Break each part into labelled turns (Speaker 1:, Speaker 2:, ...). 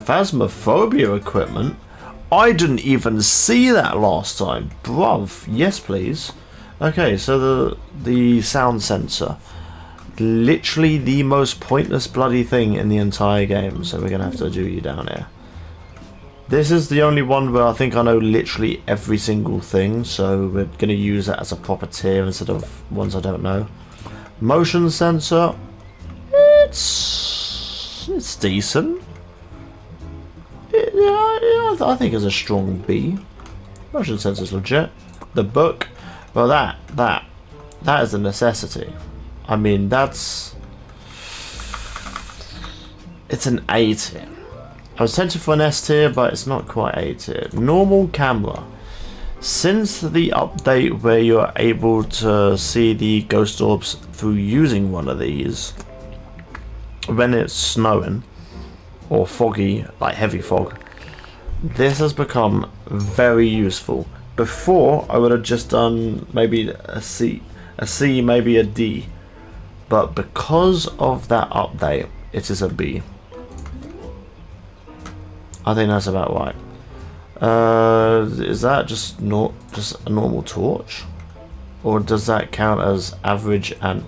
Speaker 1: Phasmophobia equipment? I didn't even see that last time. Bruv, yes please. Okay, so the sound sensor. Literally the most pointless bloody thing in the entire game, so we're gonna have to do you down here. This is the only one where I think I know literally every single thing, so we're gonna use that as a proper tier instead of ones I don't know. Motion sensor, it's decent. Yeah, I think it's a strong B. Motion sensor's legit. The book, well that is a necessity. I mean, it's an A tier. I was tempted for an S tier, but it's not quite A tier. Normal camera. Since the update where you're able to see the ghost orbs through using one of these, when it's snowing, or foggy, like heavy fog, this has become very useful. Before, I would have just done maybe a C, maybe a D. But because of that update, it is a B. I think that's about right. Is that just not just a normal torch, or does that count as average? And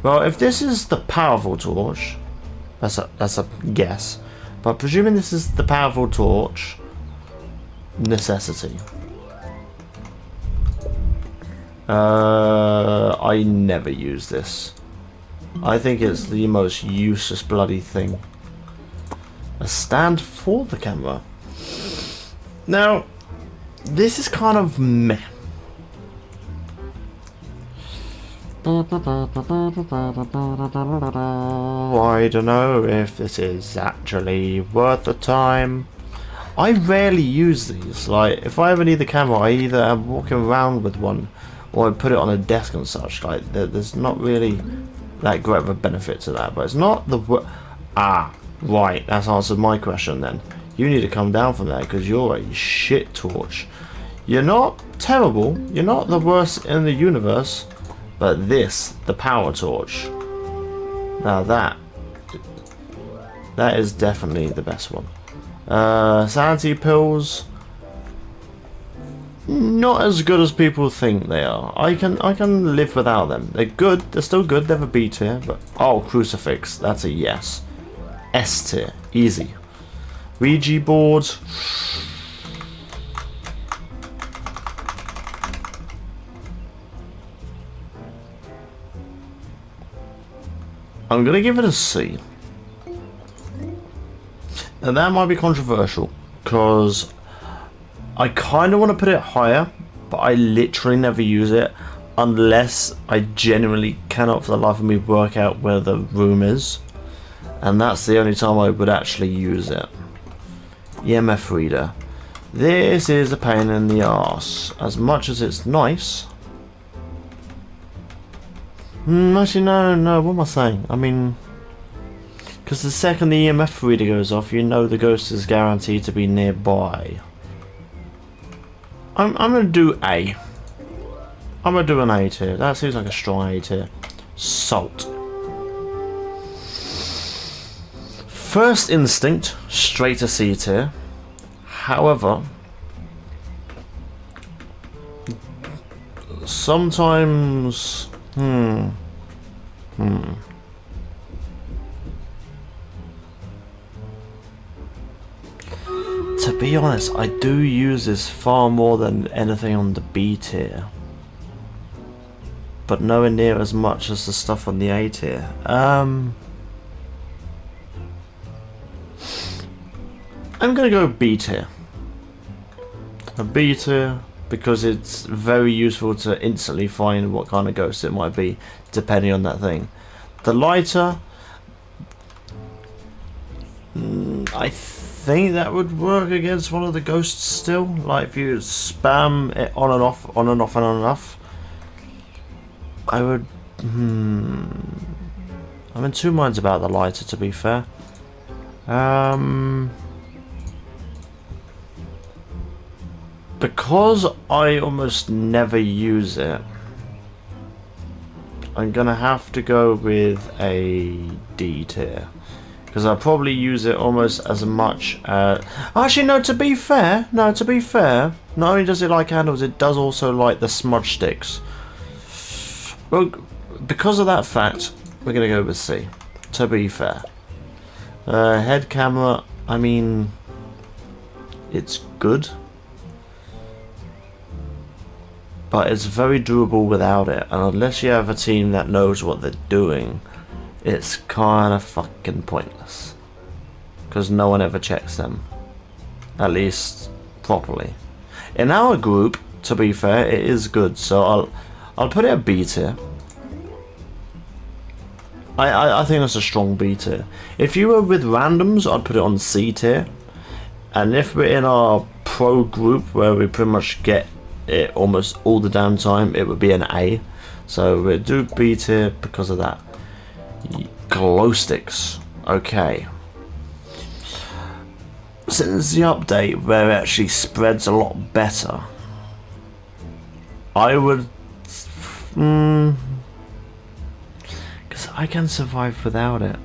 Speaker 1: well, if this is the powerful torch, that's a guess. But presuming this is the powerful torch, necessity. I never use this. I think it's the most useless bloody thing. A stand for the camera. Now, this is kind of meh. I don't know if this is actually worth the time. I rarely use these. Like, if I ever need the camera, I either am walking around with one, or I put it on a desk and such. Like, there's not really that great of a benefit to that, but it's not the right, that's answered my question then. You need to come down from there because you're a shit torch. You're not terrible, you're not the worst in the universe, but this, the power torch, now that is definitely the best one. Sanity pills, not as good as people think they are. I can live without them. They're good. They're still good. They're a B tier. But oh, crucifix. That's a yes. S tier. Easy. Ouija board. I'm gonna give it a C. Now that might be controversial because I kind of want to put it higher, but I literally never use it unless I genuinely cannot for the life of me work out where the room is, and that's the only time I would actually use it. EMF reader. This is a pain in the arse. As much as it's nice. Actually, no, what am I saying? I mean, because the second the EMF reader goes off, you know the ghost is guaranteed to be nearby. I'm gonna do A. I'm gonna do an A tier. That seems like a strong A tier. Salt. First instinct, straight to C tier. However, sometimes, to be honest, I do use this far more than anything on the B tier, but nowhere near as much as the stuff on the A tier. I'm gonna go B tier. A B tier because it's very useful to instantly find what kind of ghost it might be, depending on that thing. The lighter, I think that would work against one of the ghosts still. Like if you spam it on and off, on and off, and on and off, I would. I'm in two minds about the lighter, to be fair. Because I almost never use it, I'm gonna have to go with a D tier. because I probably use it almost as much as... Actually, no, to be fair, not only does it like candles, it does also like the smudge sticks. Well, because of that fact, we're going to go with C, to be fair. Head camera, I mean, it's good, but it's very doable without it, and unless you have a team that knows what they're doing, it's kind of fucking pointless, because no one ever checks them, at least properly. In our group, to be fair, it is good, so I'll put it a B tier. I think that's a strong B tier. If you were with randoms, I'd put it on C tier, and if we're in our pro group where we pretty much get it almost all the damn time, it would be an A. So we'll do B tier because of that. Glow sticks. Okay. Since the update where it actually spreads a lot better, I would... because I can survive without it.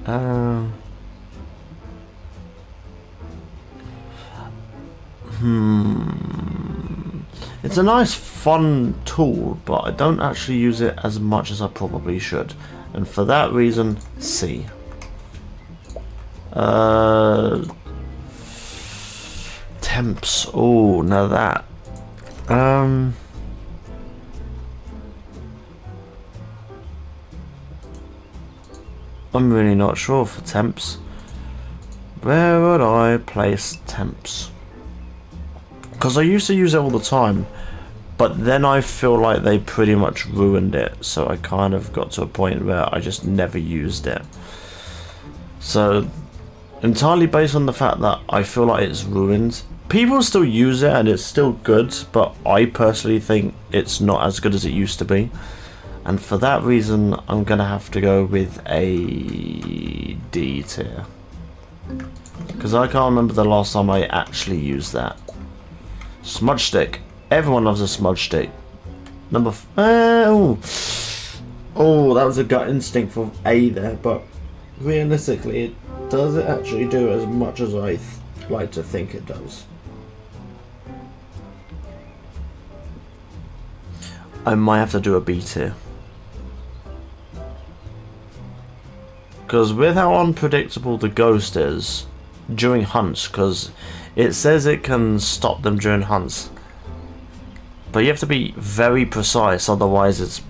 Speaker 1: It's a nice fun tool, but I don't actually use it as much as I probably should, and for that reason, C. Temps. Oh, now that. I'm really not sure for temps. Where would I place temps? Because I used to use it all the time, but then I feel like they pretty much ruined it, so I kind of got to a point where I just never used it. So, entirely based on the fact that I feel like it's ruined. People still use it and it's still good, but I personally think it's not as good as it used to be. And for that reason, I'm going to have to go with a D tier. Because I can't remember the last time I actually used that. Smudge stick. Everyone loves a smudge stick. Number oh, that was a gut instinct for A there, but realistically, does it actually do as much as I like to think it does? I might have to do a B tier. Because with how unpredictable the ghost is during hunts, because it says it can stop them during hunts, but you have to be very precise, otherwise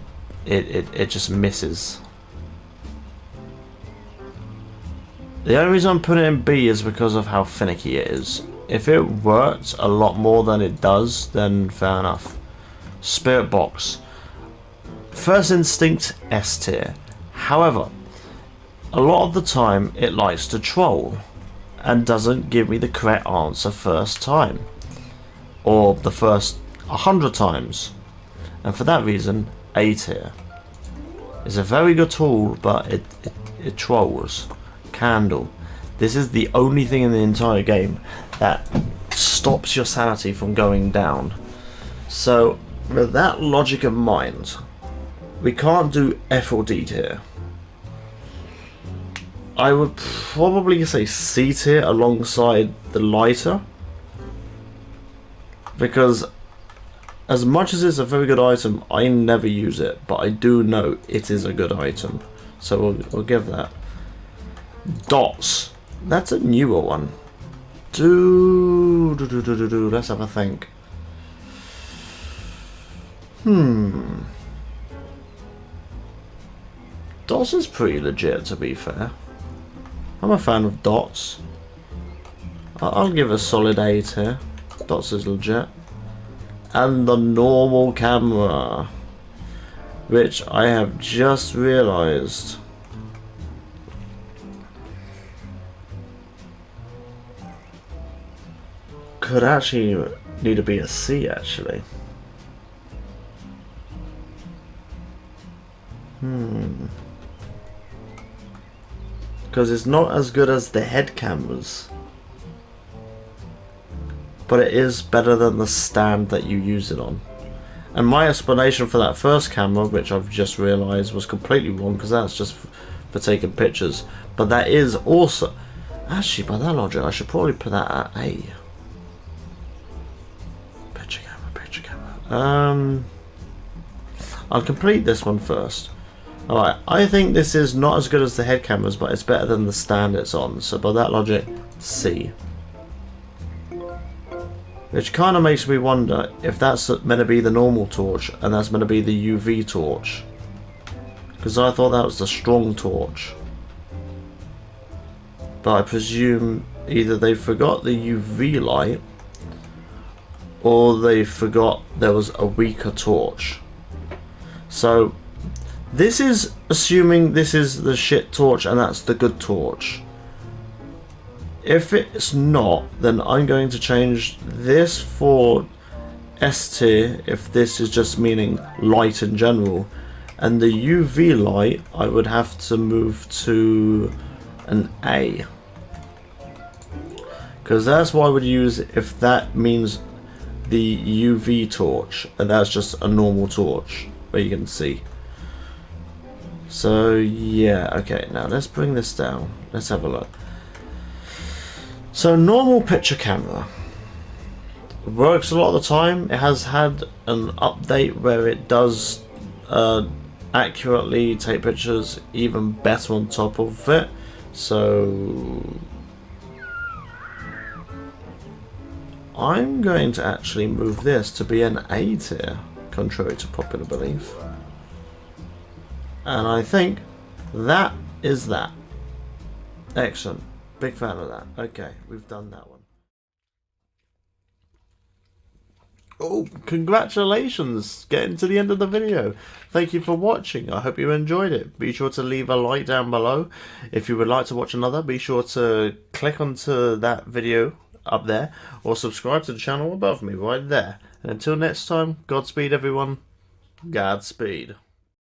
Speaker 1: it just misses. The only reason I'm putting it in B is because of how finicky it is. If it worked a lot more than it does, then fair enough. Spirit box. First instinct, S tier. However, a lot of the time it likes to troll and doesn't give me the correct answer first time, or the first 100 times, and for that reason, A tier. It's a very good tool, but it trolls. Candle. This is the only thing in the entire game that stops your sanity from going down. So with that logic in mind, we can't do F or D tier. I would probably say C tier alongside the lighter, because as much as it's a very good item, I never use it, but I do know it is a good item, so we'll give that. Dots. That's a newer one. Let's have a think. Dots is pretty legit, to be fair. I'm a fan of dots. I'll give a solid A tier. Dots is legit. And the normal camera, which I have just realised could actually need to be a C, actually. Because it's not as good as the head cameras, but it is better than the stand that you use it on. And my explanation for that first camera, which I've just realised was completely wrong, because that's just for taking pictures, but that is also Actually, by that logic, I should probably put that at A. Picture camera, picture camera. I'll complete this one first. Alright, I think this is not as good as the head cameras, but it's better than the stand it's on. So by that logic, C. Which kind of makes me wonder if that's meant to be the normal torch and that's meant to be the UV torch. Because I thought that was the strong torch. But I presume either they forgot the UV light or they forgot there was a weaker torch. So this is assuming this is the shit torch and that's the good torch. If it's not, then I'm going to change this for S tier if this is just meaning light in general. And the UV light I would have to move to an A. Because that's what I would use if that means the UV torch. And that's just a normal torch where you can see. So yeah, okay, now let's bring this down. Let's have a look. So normal picture camera works a lot of the time. It has had an update where it does accurately take pictures even better on top of it. So I'm going to actually move this to be an A tier, contrary to popular belief. And I think that is that. Excellent. Big fan of that. Okay, we've done that one. Oh, congratulations! Getting to the end of the video. Thank you for watching. I hope you enjoyed it. Be sure to leave a like down below. If you would like to watch another, be sure to click onto that video up there or subscribe to the channel above me right there. And until next time, Godspeed everyone. Godspeed.